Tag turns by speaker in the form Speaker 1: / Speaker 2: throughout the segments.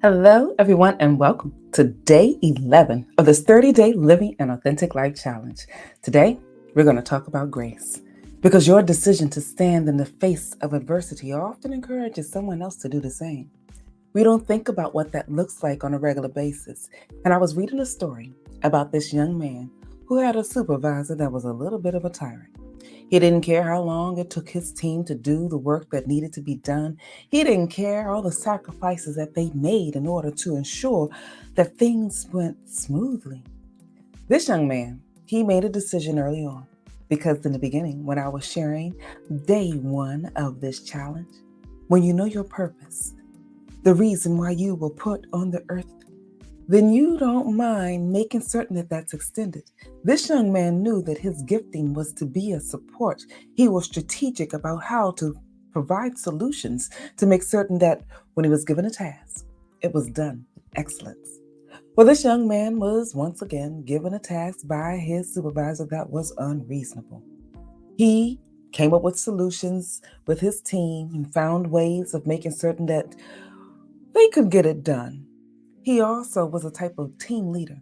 Speaker 1: Hello, everyone, and welcome to day 11 of this 30-day Living an Authentic Life Challenge. Today, we're going to talk about grace because your decision to stand in the face of adversity often encourages someone else to do the same. We don't think about what that looks like on a regular basis. And I was reading a story about this young man who had a supervisor that was a little bit of a tyrant. He didn't care how long it took his team to do the work that needed to be done. He didn't care all the sacrifices that they made in order to ensure that things went smoothly. This young man, he made a decision early on because in the beginning, when I was sharing day one of this challenge, when you know your purpose, the reason why you were put on the earth, then you don't mind making certain that that's extended. This young man knew that his gifting was to be a support. He was strategic about how to provide solutions to make certain that when he was given a task, it was done with excellence. Well, this young man was once again given a task by his supervisor that was unreasonable. He came up with solutions with his team and found ways of making certain that they could get it done. He also was a type of team leader,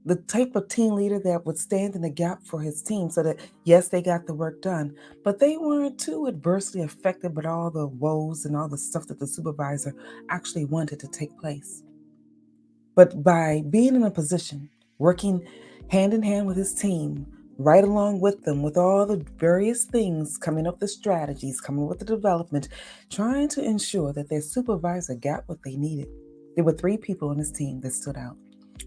Speaker 1: the type of team leader that would stand in the gap for his team so that, yes, they got the work done, but they weren't too adversely affected by all the woes and all the stuff that the supervisor actually wanted to take place. But by being in a position, working hand in hand with his team, right along with them, with all the various things, coming up the strategies, coming up with the development, trying to ensure that their supervisor got what they needed. There were three people on his team that stood out.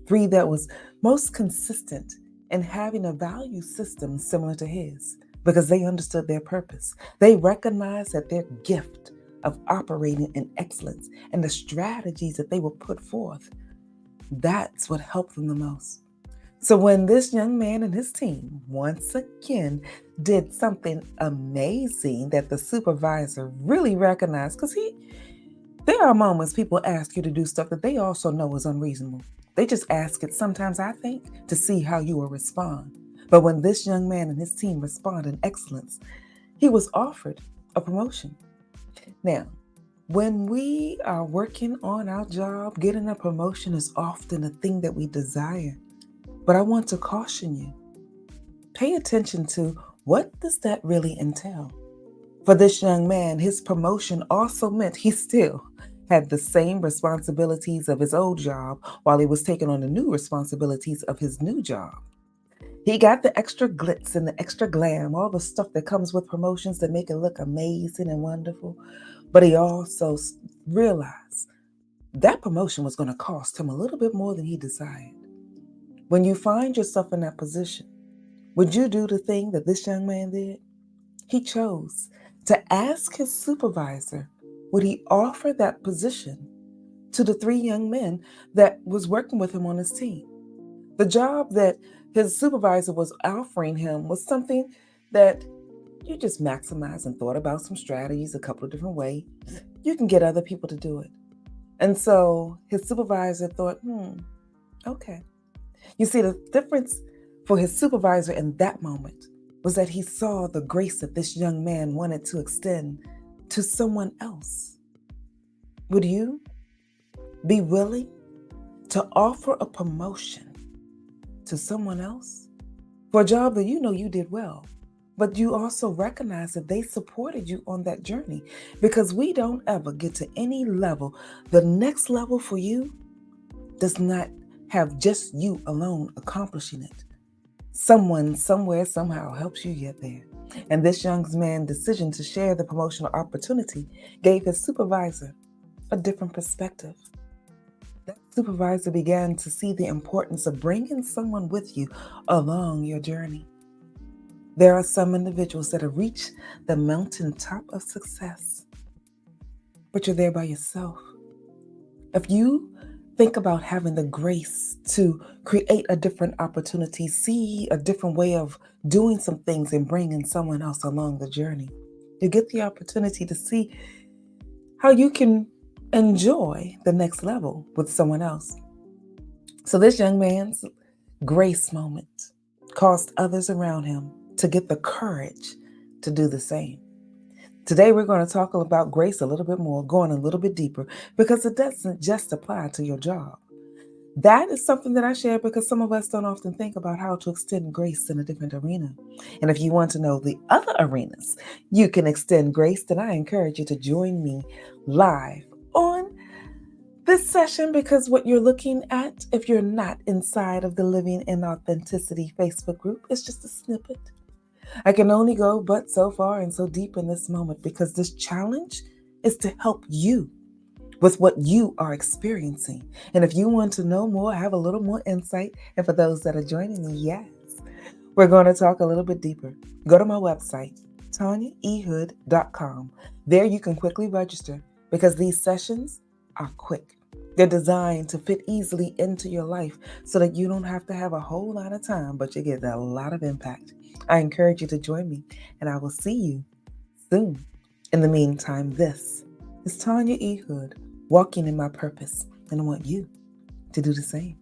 Speaker 1: Three that was most consistent in having a value system similar to his because they understood their purpose. They recognized that their gift of operating in excellence and the strategies that they would put forth, that's what helped them the most. So when this young man and his team once again did something amazing that the supervisor really recognized, because there are moments people ask you to do stuff that they also know is unreasonable. They just ask it sometimes, I think, to see how you will respond. But when this young man and his team respond in excellence, he was offered a promotion. Now, when we are working on our job, getting a promotion is often a thing that we desire. But I want to caution you, pay attention to what does that really entail? For this young man, his promotion also meant he still had the same responsibilities of his old job while he was taking on the new responsibilities of his new job. He got the extra glitz and the extra glam, all the stuff that comes with promotions that make it look amazing and wonderful. But he also realized that promotion was going to cost him a little bit more than he desired. When you find yourself in that position, would you do the thing that this young man did? He chose to ask his supervisor, would he offer that position to the three young men that was working with him on his team? The job that his supervisor was offering him was something that you just maximized and thought about some strategies a couple of different ways. You can get other people to do it. And so his supervisor thought, okay. You see, the difference for his supervisor in that moment was that he saw the grace that this young man wanted to extend to someone else. Would you be willing to offer a promotion to someone else for a job that you know you did well, but you also recognize that they supported you on that journey? Because we don't ever get to any level. The next level for you does not have just you alone accomplishing it. Someone, somewhere, somehow helps you get there. And this young man's decision to share the promotional opportunity gave his supervisor a different perspective. That supervisor began to see the importance of bringing someone with you along your journey. There are some individuals that have reached the mountaintop of success, but you're there by yourself. If you think about having the grace to create a different opportunity, see a different way of doing some things and bringing someone else along the journey, you get the opportunity to see how you can enjoy the next level with someone else. So this young man's grace moment caused others around him to get the courage to do the same. Today, we're going to talk about grace a little bit more, going a little bit deeper, because it doesn't just apply to your job. That is something that I share because some of us don't often think about how to extend grace in a different arena. And if you want to know the other arenas you can extend grace, then I encourage you to join me live on this session, because what you're looking at, if you're not inside of the Living in Authenticity Facebook group, is just a snippet. I can only go but so far and so deep in this moment, because this challenge is to help you with what you are experiencing. And if you want to know more, have a little more insight, and for those that are joining me, yes, we're going to talk a little bit deeper. Go to my website, TanyaEhood.com. There you can quickly register, because these sessions are quick. They're designed to fit easily into your life so that you don't have to have a whole lot of time, but you get a lot of impact. I encourage you to join me, and I will see you soon. In the meantime, this is Tanya Ehud, walking in my purpose, and I want you to do the same.